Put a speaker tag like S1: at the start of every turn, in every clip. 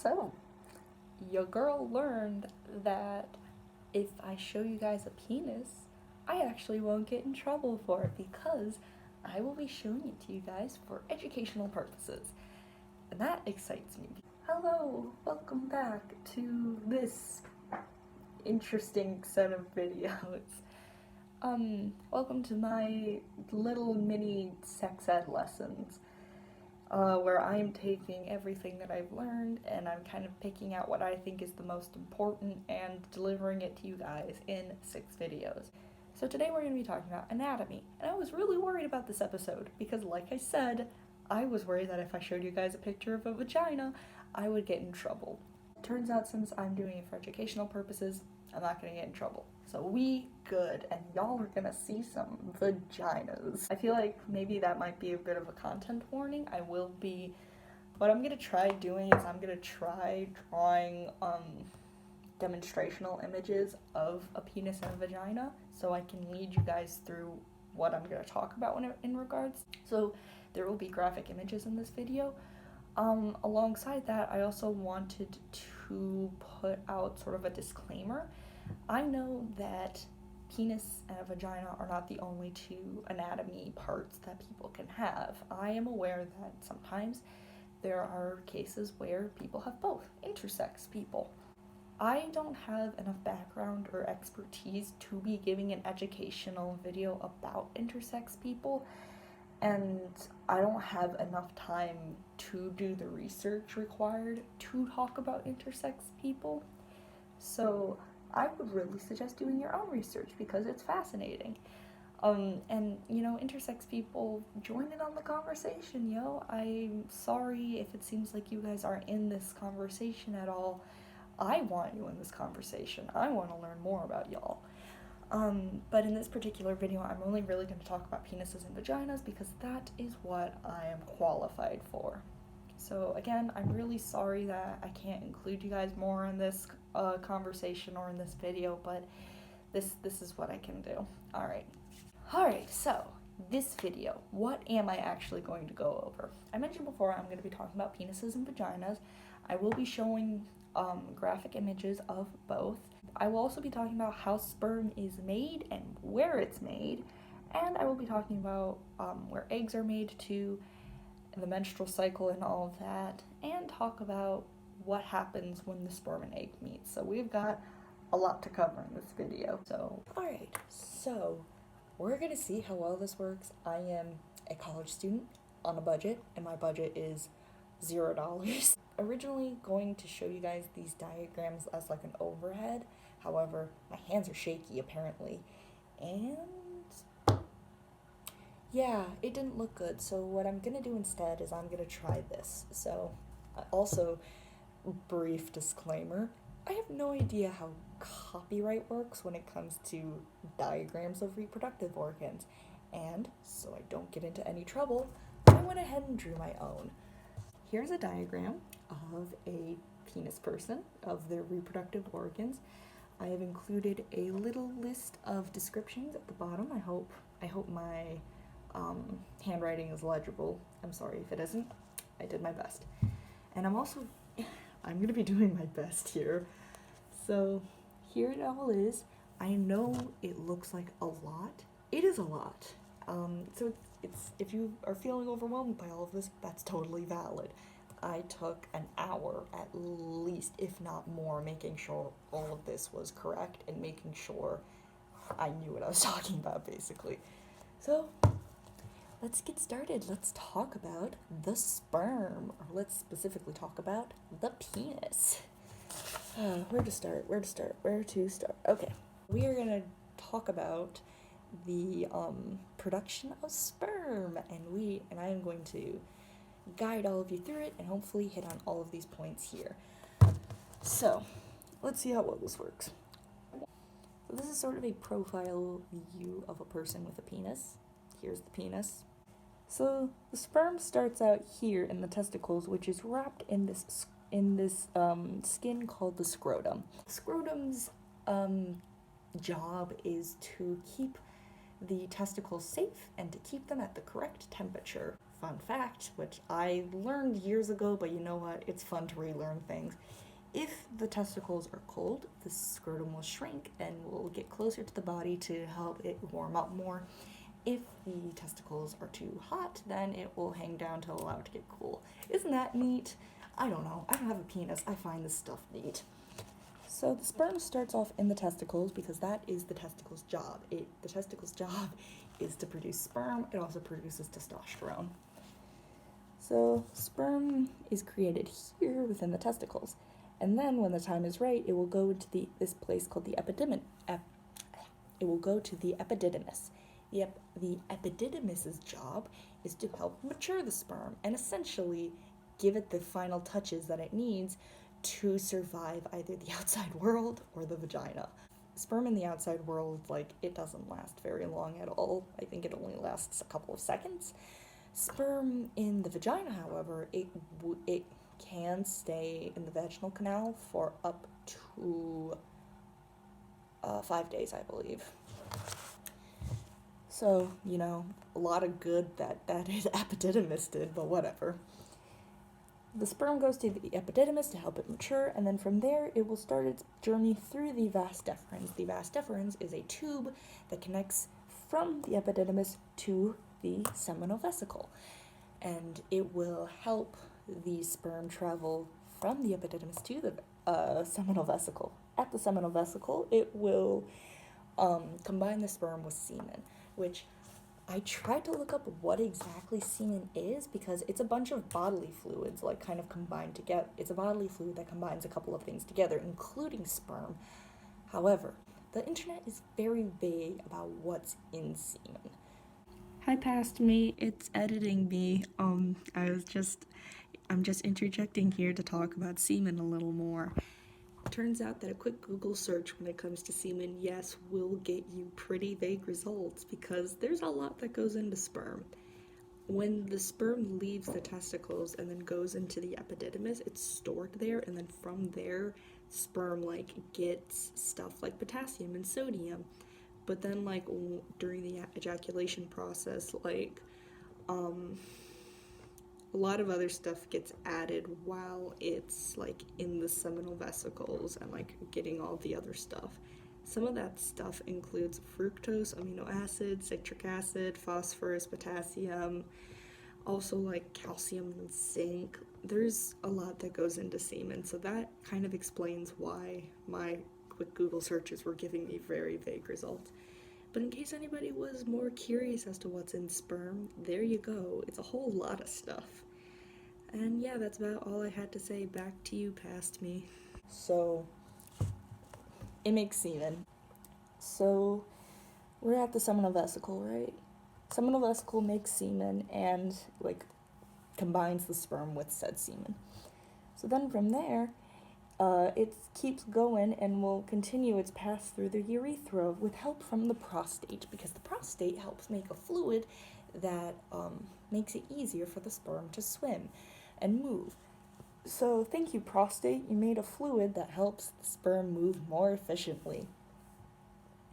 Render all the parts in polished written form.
S1: So, your girl learned that if I show you guys a penis, I actually won't get in trouble for it because I will be showing it to you guys for educational purposes. And that excites me. Hello, welcome back to this interesting set of videos. Welcome to my little mini sex ed lessons. Where I'm taking everything that I've learned and I'm kind of picking out what I think is the most important and delivering it to you guys in 6 videos. So today we're going to be talking about anatomy, and I was really worried about this episode because, like I said, I was worried that if I showed you guys a picture of a vagina, I would get in trouble. Turns out since I'm doing it for educational purposes, I'm not going to get in trouble. So we good, and y'all are gonna see some vaginas. I feel like maybe that might be a bit of a content warning. What I'm gonna try doing is I'm gonna try drawing demonstrational images of a penis and a vagina so I can lead you guys through what I'm gonna talk about in regards. So there will be graphic images in this video. Alongside that, I also wanted to put out sort of a disclaimer. I know that penis and a vagina are not the only 2 anatomy parts that people can have. I am aware that sometimes there are cases where people have both, intersex people. I don't have enough background or expertise to be giving an educational video about intersex people, and I don't have enough time to do the research required to talk about intersex people. So I would really suggest doing your own research because it's fascinating. And intersex people, join in on the conversation, yo. I'm sorry if it seems like you guys aren't in this conversation at all. I want you in this conversation. I want to learn more about y'all. But in this particular video, I'm only really going to talk about penises and vaginas because that is what I am qualified for. So again, I'm really sorry that I can't include you guys more in this conversation or in this video, but this is what I can do. Alright, so this video, what am I actually going to go over? I mentioned before I'm going to be talking about penises and vaginas. I will be showing graphic images of both. I will also be talking about how sperm is made and where it's made, and I will be talking about where eggs are made too, the menstrual cycle and all of that, and talk about what happens when the sperm and egg meet. So we've got a lot to cover in this video. Alright, so we're gonna see how well this works. I am a college student on a budget, and my budget is $0. Originally going to show you guys these diagrams as like an overhead, however, my hands are shaky apparently, and yeah, it didn't look good, so what I'm gonna do instead is I'm gonna try this. So, also, brief disclaimer, I have no idea how copyright works when it comes to diagrams of reproductive organs, and so I don't get into any trouble, I went ahead and drew my own. Here's a diagram of a penis person, of their reproductive organs. I have included a little list of descriptions at the bottom. I hope my handwriting is legible. I'm sorry if it isn't. I did my best. And I'm going to be doing my best here. So here it all is. I know it looks like a lot. It is a lot. So it's if you are feeling overwhelmed by all of this, that's totally valid. I took an hour at least, if not more, making sure all of this was correct and making sure I knew what I was talking about, basically. So let's get started. Let's talk about the sperm, or let's specifically talk about the penis. Where to start? Okay, we are gonna talk about the production of sperm, and I am going to guide all of you through it and hopefully hit on all of these points here. So let's see how well this works. So this is sort of a profile view of a person with a penis. Here's the penis. So the sperm starts out here in the testicles, which is wrapped in this skin called the scrotum. Scrotum's job is to keep the testicles safe and to keep them at the correct temperature fun fact, which I learned years ago, but you know what? It's fun to relearn things. If the testicles are cold, the scrotum will shrink and will get closer to the body to help it warm up more. If the testicles are too hot, then it will hang down to allow it to get cool. Isn't that neat? I don't know. I don't have a penis. I find this stuff neat. So the sperm starts off in the testicles because that is the testicle's job. The testicle's job is to produce sperm. It also produces testosterone. So sperm is created here within the testicles. And then when the time is right, it will go into this place called the epididymis. It will go to the epididymis. The epididymis's job is to help mature the sperm and essentially give it the final touches that it needs to survive either the outside world or the vagina. Sperm in the outside world, it doesn't last very long at all. I think it only lasts a couple of seconds. Sperm in the vagina, however, it can stay in the vaginal canal for up to 5 days, I believe. So, a lot of good that epididymis did, but whatever. The sperm goes to the epididymis to help it mature, and then from there it will start its journey through the vas deferens. The vas deferens is a tube that connects from the epididymis to the seminal vesicle, and it will help the sperm travel from the epididymis to the seminal vesicle. At the seminal vesicle, it will combine the sperm with semen, which I tried to look up what exactly semen is because it's a bunch of bodily fluids kind of combined together. It's a bodily fluid that combines a couple of things together, including sperm. However, the internet is very vague about what's in semen. Hi, past me. It's editing me. I'm just interjecting here to talk about semen a little more. Turns out that a quick Google search when it comes to semen, yes, will get you pretty vague results because there's a lot that goes into sperm. When the sperm leaves the testicles and then goes into the epididymis, it's stored there, and then from there, sperm gets stuff like potassium and sodium. But then during the ejaculation process, a lot of other stuff gets added while it's in the seminal vesicles and getting all the other stuff. Some of that stuff includes fructose, amino acids, citric acid, phosphorus, potassium, also calcium and zinc. There's a lot that goes into semen, so that kind of explains why my quick Google searches were giving me very vague results. But in case anybody was more curious as to what's in sperm, there you go. It's a whole lot of stuff. And yeah, that's about all I had to say. Back to you, past me. So, it makes semen. So, we're at the seminal vesicle, right? Seminal vesicle makes semen and, combines the sperm with said semen. So then from there, it keeps going and will continue its path through the urethra with help from the prostate, because the prostate helps make a fluid that makes it easier for the sperm to swim and move. So thank you, prostate. You made a fluid that helps the sperm move more efficiently.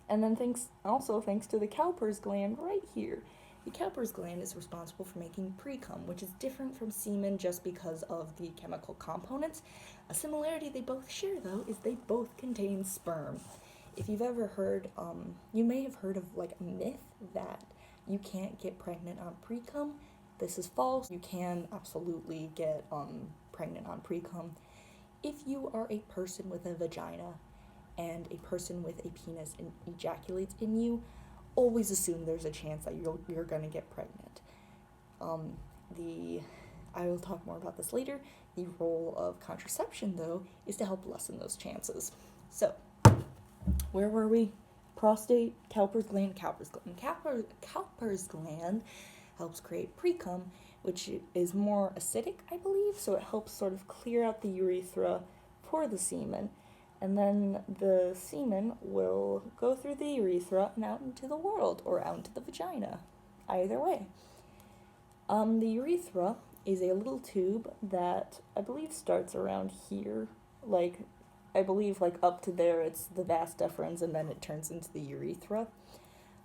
S1: And then thanks to the Cowper's gland right here. The Cowper's gland is responsible for making precum, which is different from semen just because of the chemical components. A similarity they both share, though, is they both contain sperm. If you've ever heard, you may have heard of a myth that you can't get pregnant on precum. This is false. You can absolutely get pregnant on precum. If you are a person with a vagina and a person with a penis ejaculates in you, always assume there's a chance that you're going to get pregnant. I will talk more about this later. The role of contraception, though, is to help lessen those chances. So, where were we? Prostate, Cowper's gland. Cowper's gland helps create precum, which is more acidic, I believe, so it helps sort of clear out the urethra for the semen. And then the semen will go through the urethra and out into the world, or out into the vagina. Either way. The urethra is a little tube that I believe starts around here. I believe up to there it's the vas deferens, and then it turns into the urethra.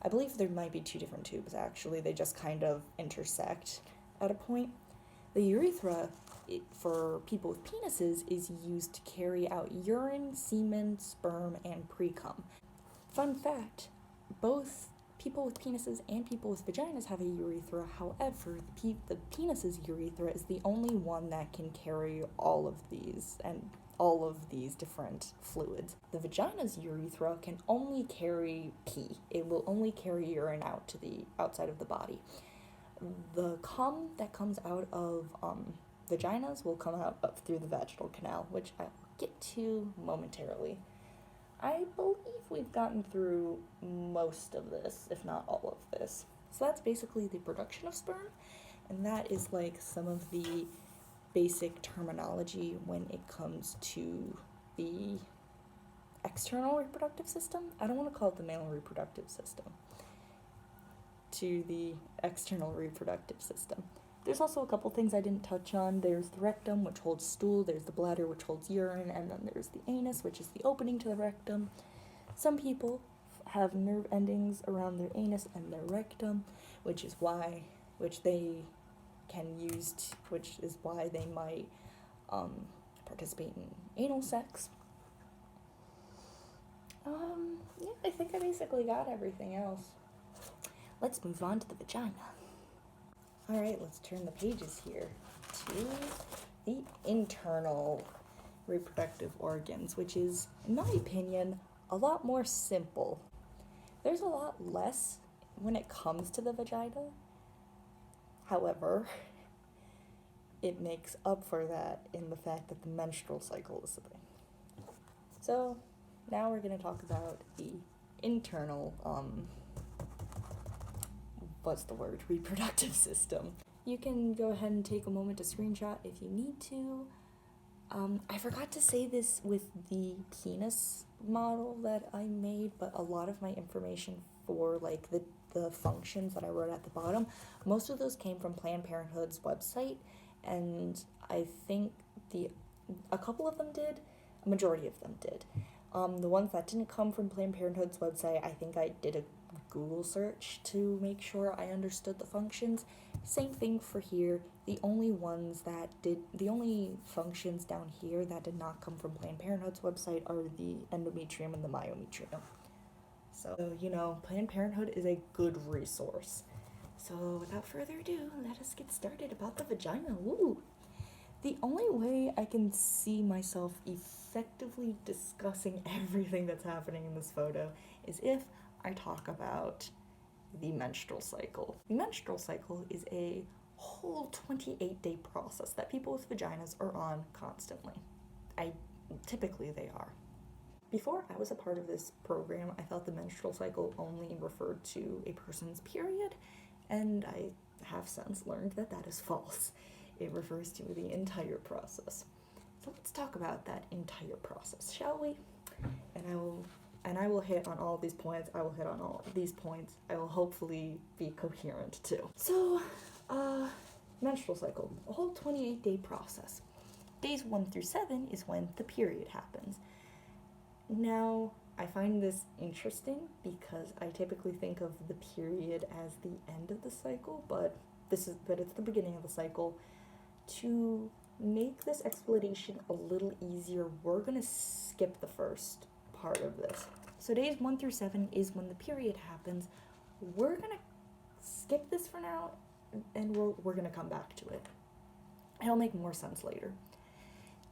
S1: I believe there might be two different tubes, actually. They just kind of intersect. at a point. The urethra, for people with penises, is used to carry out urine, semen, sperm, and pre-cum. Fun fact, both people with penises and people with vaginas have a urethra. However, the penis's urethra is the only one that can carry all of these different fluids. The vagina's urethra can only carry pee. It will only carry urine out to the outside of the body. The cum that comes out of vaginas will come out up through the vaginal canal, which I'll get to momentarily. I believe we've gotten through most of this, if not all of this. So that's basically the production of sperm, and that is like some of the basic terminology when it comes to the external reproductive system. I don't want to call it the male reproductive system. To the external reproductive system. There's also a couple things I didn't touch on. There's the rectum, which holds stool, there's the bladder, which holds urine, and then there's the anus, which is the opening to the rectum. Some people have nerve endings around their anus and their rectum, which is why they might participate in anal sex. Yeah, I think I basically got everything else. Let's move on to the vagina. Alright, let's turn the pages here to the internal reproductive organs, which is, in my opinion, a lot more simple. There's a lot less when it comes to the vagina. However, it makes up for that in the fact that the menstrual cycle is a thing. So, now we're going to talk about the internal, reproductive system. You can go ahead and take a moment to screenshot if you need to. I forgot to say this with the penis model that I made, but a lot of my information for like the functions that I wrote at the bottom, most of those came from Planned Parenthood's website, and I think a couple of them did, a majority of them did. The ones that didn't come from Planned Parenthood's website, I think I did a Google search to make sure I understood the functions. Same thing for here. The only functions down here that did not come from Planned Parenthood's website are the endometrium and the myometrium. So, Planned Parenthood is a good resource. So, without further ado, let us get started about the vagina. Woo! The only way I can see myself effectively discussing everything that's happening in this photo is if I talk about the menstrual cycle. The menstrual cycle is a whole 28-day process that people with vaginas are on constantly. Typically they are. Before I was a part of this program, I thought the menstrual cycle only referred to a person's period, and I have since learned that that is false. It refers to the entire process. So let's talk about that entire process, shall we? And I will hit on all of these points. I will hit on all of these points. I will hopefully be coherent too. So, menstrual cycle, a whole 28-day process. Days 1 through 7 is when the period happens. Now, I find this interesting because I typically think of the period as the end of the cycle, but it's the beginning of the cycle. To make this explanation a little easier, we're gonna skip the first part of this. So days 1 through 7 is when the period happens. We're gonna skip this for now, and we're gonna come back to it. It'll make more sense later.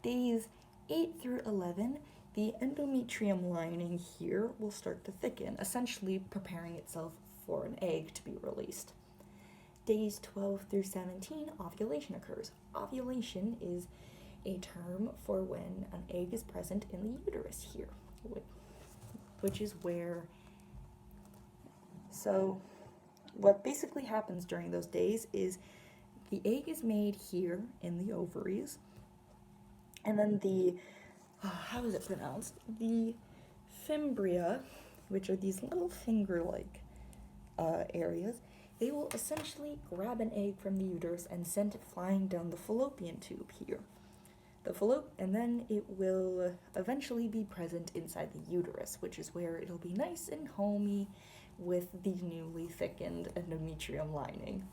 S1: Days 8 through 11, the endometrium lining here will start to thicken, essentially preparing itself for an egg to be released. Days 12 through 17, ovulation occurs. Ovulation is a term for when an egg is present in the uterus here, which is where... So what basically happens during those days is the egg is made here in the ovaries, and then how is it pronounced? The fimbria, which are these little finger-like areas, they will essentially grab an egg from the uterus and send it flying down the fallopian tube here. And then it will eventually be present inside the uterus, which is where it'll be nice and homey with the newly thickened endometrium lining.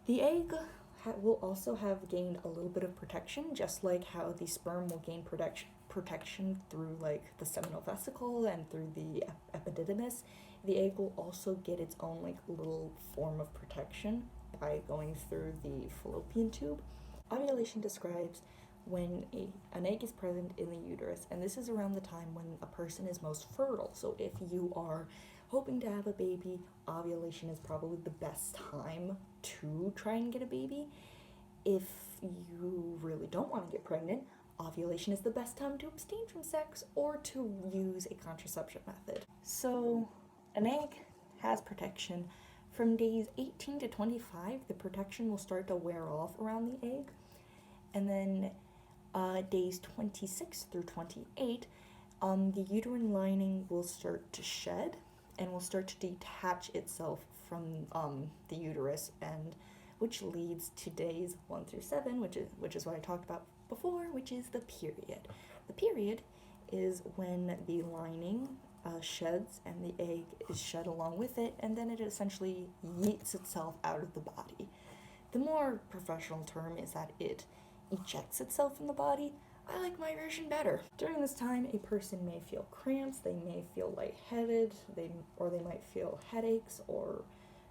S1: The egg will also have gained a little bit of protection, just like how the sperm will gain protection through like the seminal vesicle and through the epididymis. The egg will also get its own like little form of protection by going through the fallopian tube. Ovulation describes when an egg is present in the uterus, and this is around the time when a person is most fertile. So if you are hoping to have a baby, ovulation is probably the best time to try and get a baby. If you really don't want to get pregnant, ovulation is the best time to abstain from sex or to use a contraception method. So an egg has protection. From days 18 to 25, the protection will start to wear off around the egg. And then days 26 through 28, the uterine lining will start to shed and will start to detach itself from the uterus, and which leads to days 1 through 7, which is what I talked about before, which is the period. The period is when the lining sheds and the egg is shed along with it, and then it essentially yeets itself out of the body. The more professional term is that it ejects itself from the body. I like my version better. During this time, a person may feel cramps, they may feel lightheaded, they might feel headaches or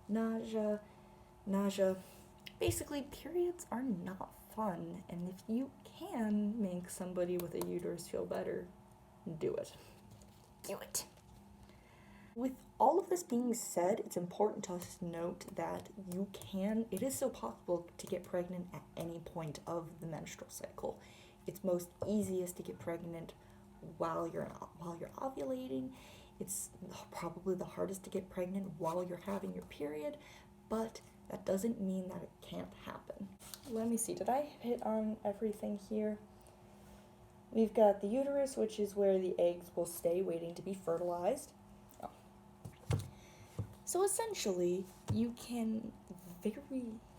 S1: nausea. Basically, periods are not fun, and if you can make somebody with a uterus feel better, do it. Do it. With all of this being said, it's important to note that it is still possible to get pregnant at any point of the menstrual cycle. It's most easiest to get pregnant while you're ovulating. It's probably the hardest to get pregnant while you're having your period, but that doesn't mean that it can't happen. Let me see, did I hit on everything here? We've got the uterus, which is where the eggs will stay waiting to be fertilized. So essentially, you can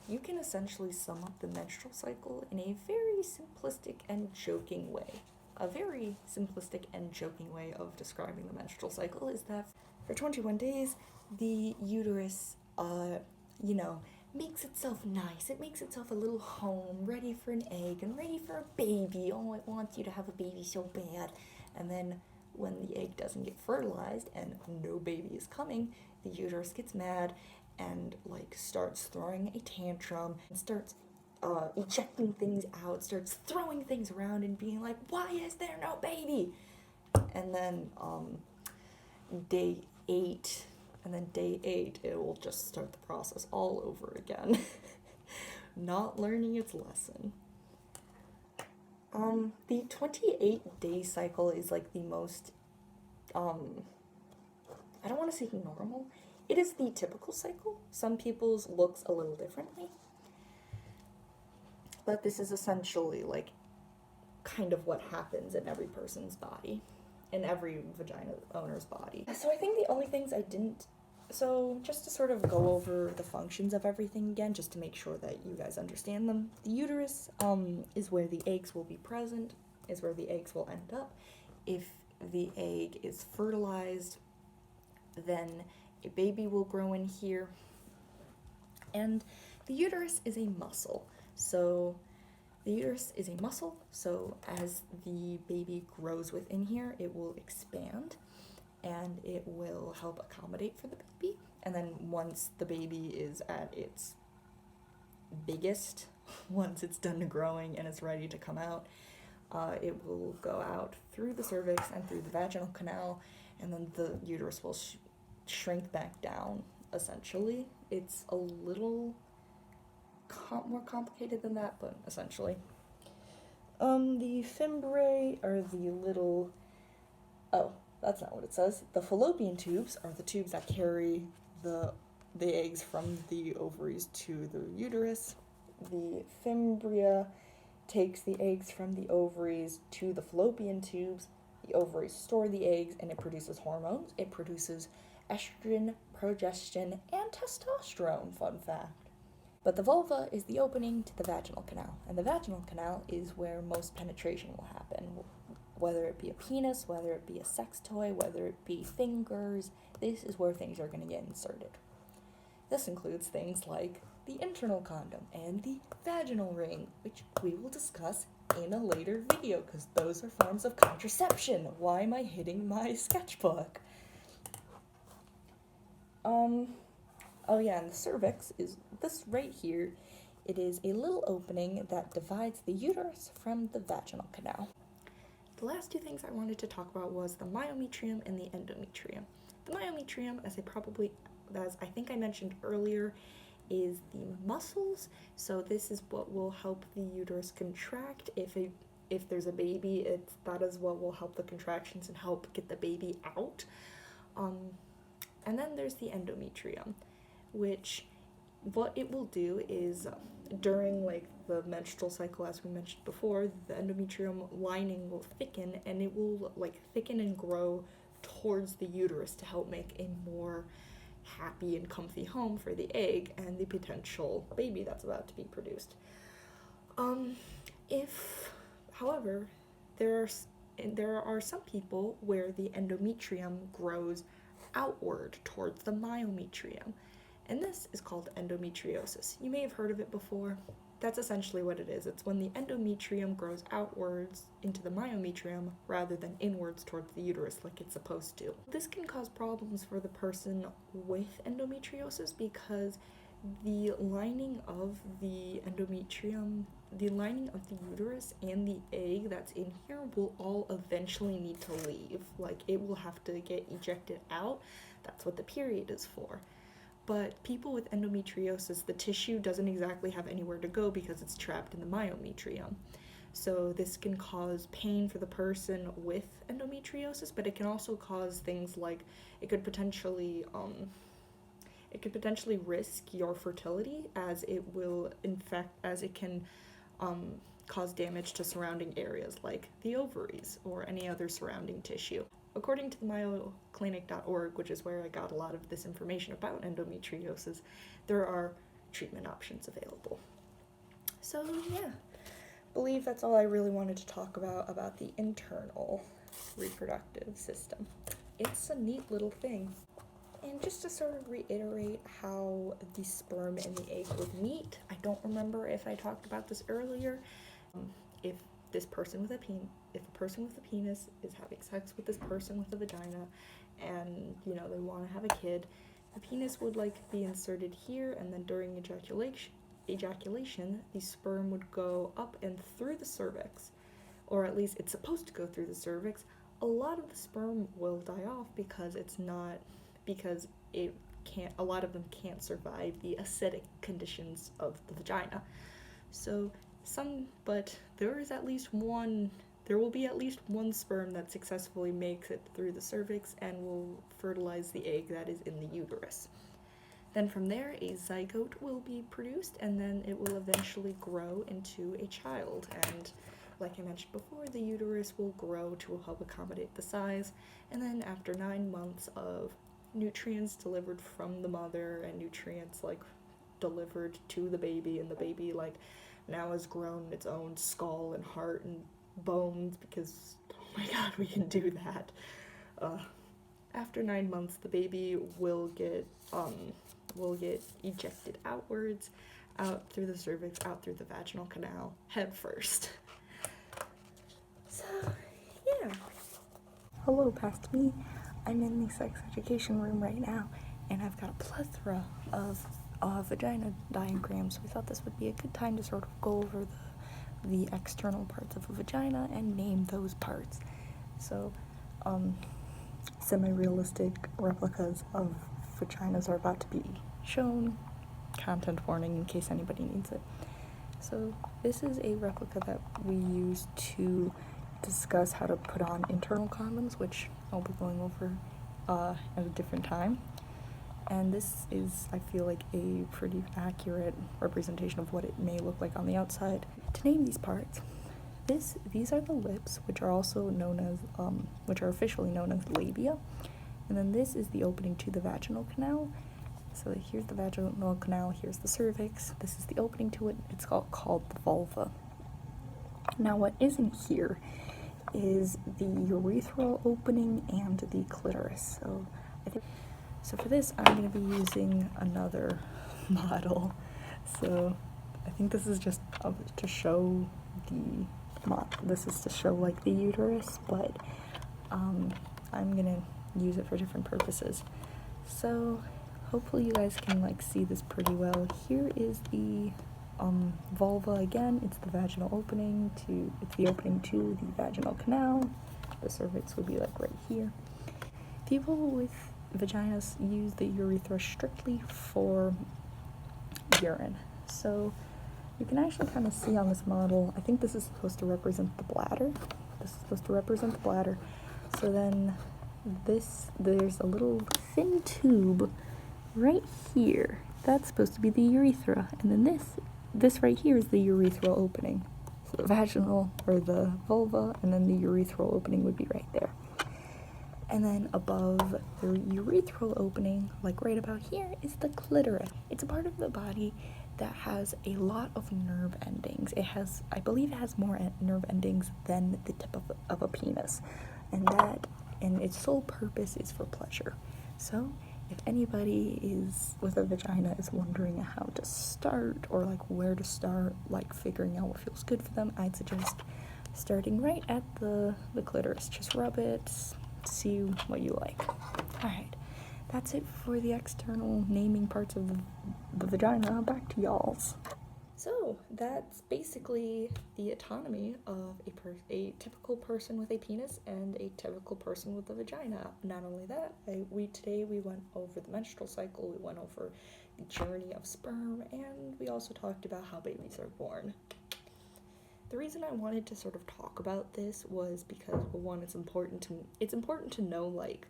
S1: essentially sum up the menstrual cycle in a very simplistic and joking way. A very simplistic and joking way of describing the menstrual cycle is that for 21 days, the uterus, makes itself nice. It makes itself a little home, ready for an egg and ready for a baby. Oh, it wants you to have a baby so bad. And then when the egg doesn't get fertilized and no baby is coming, the uterus gets mad and starts throwing a tantrum and starts ejecting things out, starts throwing things around and being like, why is there no baby? And then day 8, it will just start the process all over again. Not learning its lesson. The 28-day cycle is the most, I don't want to say normal. It is the typical cycle. Some people's looks a little differently. But this is essentially kind of what happens in every person's body, in every vagina owner's body. So I think the only things just to sort of go over the functions of everything again, just to make sure that you guys understand them. The uterus is where the eggs will be present, is where the eggs will end up. If the egg is fertilized, then a baby will grow in here. And the uterus is a muscle. So the uterus is a muscle, so as the baby grows within here, it will expand and it will help accommodate for the baby. And then once the baby is at its biggest, once it's done growing and it's ready to come out, it will go out through the cervix and through the vaginal canal, and then the uterus will shrink back down, essentially. It's a little more complicated than that, but essentially. The fimbriae are the little... Oh, that's not what it says. The fallopian tubes are the tubes that carry the eggs from the ovaries to the uterus. The fimbria takes the eggs from the ovaries to the fallopian tubes. The ovaries store the eggs, and it produces hormones. It produces estrogen, progestin, and testosterone, fun fact. But the vulva is the opening to the vaginal canal, and the vaginal canal is where most penetration will happen. Whether it be a penis, whether it be a sex toy, whether it be fingers, this is where things are going to get inserted. This includes things like the internal condom, and the vaginal ring, which we will discuss in a later video because those are forms of contraception. Why am I hitting my sketchbook? Oh yeah, and the cervix is this right here. It is a little opening that divides the uterus from the vaginal canal. The last two things I wanted to talk about was the myometrium and the endometrium. The myometrium, as I think I mentioned earlier, is the muscles. So this is what will help the uterus contract. If there's a baby, that is what will help the contractions and help get the baby out. And then there's the endometrium, which what it will do is during like the menstrual cycle, as we mentioned before, the endometrium lining will thicken, and it will like thicken and grow towards the uterus to help make a more happy and comfy home for the egg and the potential baby that's about to be produced. However, there are some people where the endometrium grows outward towards the myometrium, and this is called endometriosis. You may have heard of it before. That's essentially what it is. It's when the endometrium grows outwards into the myometrium rather than inwards towards the uterus like it's supposed to. This can cause problems for the person with endometriosis because the lining of the endometrium, the lining of the uterus and the egg that's in here will all eventually need to leave. Like, it will have to get ejected out. That's what the period is for. But people with endometriosis, the tissue doesn't exactly have anywhere to go because it's trapped in the myometrium. So this can cause pain for the person with endometriosis, but it can also cause things like it could potentially risk your fertility, as it can cause damage to surrounding areas like the ovaries or any other surrounding tissue. According to the myoclinic.org, which is where I got a lot of this information about endometriosis, there are treatment options available. So yeah, I believe that's all I really wanted to talk about the internal reproductive system. It's a neat little thing. And just to sort of reiterate how the sperm and the egg would meet, I don't remember if I talked about this earlier. If a person with a penis is having sex with this person with a vagina, and they want to have a kid, the penis would be inserted here, and then during ejaculation, the sperm would go up and through the cervix, or at least it's supposed to go through the cervix. A lot of the sperm will die off because a lot of them can't survive the acidic conditions of the vagina. But there will be at least one sperm that successfully makes it through the cervix and will fertilize the egg that is in the uterus. Then from there, a zygote will be produced, and then it will eventually grow into a child. And like I mentioned before, the uterus will grow to help accommodate the size. And then after 9 months of nutrients delivered from the mother and nutrients delivered to the baby, and the baby now has grown its own skull and heart and bones, because oh my god, we can do that. After 9 months, the baby will get ejected outwards, out through the cervix, out through the vaginal canal, head first. So yeah. Hello, past me. I'm in the sex education room right now, and I've got a plethora of vagina diagrams. So we thought this would be a good time to sort of go over the external parts of a vagina and name those parts. So, semi-realistic replicas of vaginas are about to be shown. Content warning in case anybody needs it. So this is a replica that we use to discuss how to put on internal condoms, which I'll be going over at a different time. And this is, I feel like, a pretty accurate representation of what it may look like on the outside. To name these parts, these are the lips, which are also known as, which are officially known as labia. And then this is the opening to the vaginal canal. So here's the vaginal canal, here's the cervix, this is the opening to it. It's called the vulva. Now what isn't here is the urethral opening and the clitoris. So for this, I'm going to be using another model. So I think this is just to show this is to show like the uterus, but I'm gonna use it for different purposes. So hopefully you guys can like see this pretty well. Here is the vulva again. It's the vaginal opening it's the opening to the vaginal canal. The cervix would be like right here. People with vaginas use the urethra strictly for urine. So you can actually kind of see on this model, I think this is supposed to represent the bladder. This is supposed to represent the bladder. So then there's a little thin tube right here. That's supposed to be the urethra. And then this right here is the urethral opening. So the vaginal, or the vulva, and then the urethral opening would be right there. And then above the urethral opening, like right about here, is the clitoris. It's a part of the body that has a lot of nerve endings. I believe it has more nerve endings than the tip of a penis. And its sole purpose is for pleasure. So if anybody with a vagina is wondering how to start, or like where to start, like figuring out what feels good for them, I'd suggest starting right at the clitoris. Just rub it, see what you like. Alright, that's it for the external naming parts of the vagina. Back to y'all's. So that's basically the autonomy of a typical person with a penis and a typical person with a vagina. Not only that, today we went over the menstrual cycle, we went over the journey of sperm, and we also talked about how babies are born. The reason I wanted to sort of talk about this was because, well, one, it's important to know like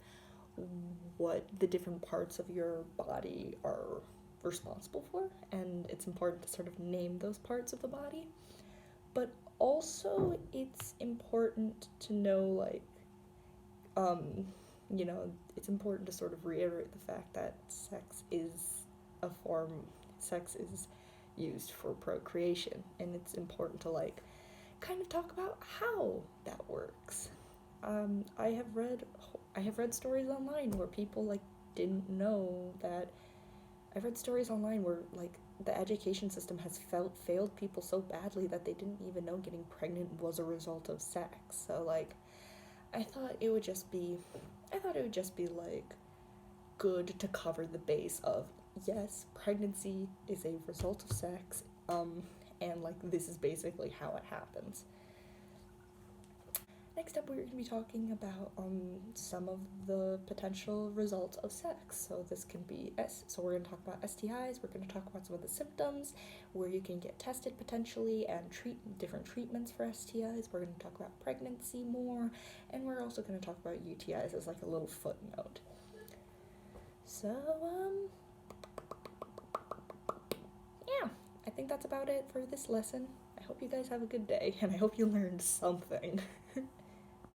S1: what the different parts of your body are responsible for, and it's important to sort of name those parts of the body. But also it's important to know like it's important to sort of reiterate the fact that sex is used for procreation, and it's important to like kind of talk about how that works. I have read stories online where people like didn't know that. I've read stories online where like the education system has failed people so badly that they didn't even know getting pregnant was a result of sex. So like I thought it would just be like good to cover the base of, yes, pregnancy is a result of sex, and like this is basically how it happens. Next up, we're going to be talking about some of the potential results of sex. So this can be so we're going to talk about STIs. We're going to talk about some of the symptoms, where you can get tested potentially, and different treatments for STIs. We're going to talk about pregnancy more, and we're also going to talk about UTIs as like a little footnote. So yeah, I think that's about it for this lesson. I hope you guys have a good day, and I hope you learned something.